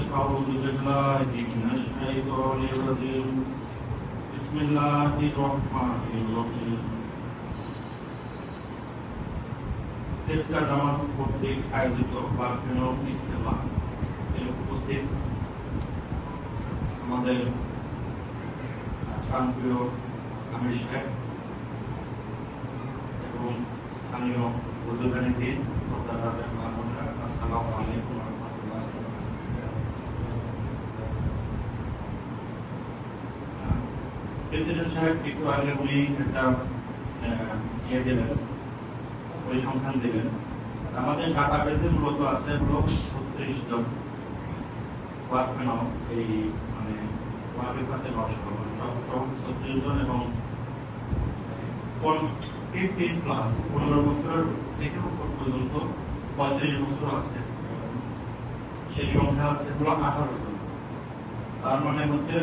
أعوذ بالله من الشيطان الرجيم بسم الله الرحمن الرحيم তেজকা জামাত কর্তৃক আয়োজিত বার্ষিক ইজতেমা উপস্থিত আমাদের প্রাণপ্রিয় আমির সাহেব এবং স্থানীয় উদ্যোগী আসসালামু আলাইকুম ওয়া রাহমাতুল্লাহি ওয়া বারাকাতুহু। প্রেসিডেন্ট সাহেব একটু আগে উনি একটা দিলেন, পরিসংখ্যান দিলেন। আমাদের ডাটাবেসে মূলত আছে হলো 36 জন ওয়ার্কম্যান এই মানে ওয়ার্কের নষ্ট সব 36 জন এবং 15 প্লাস 15 বছর থেকে উপর পর্যন্ত 35 বছর আছে, সেই সংখ্যা আছে হলো 18 জন। তার মানে হচ্ছে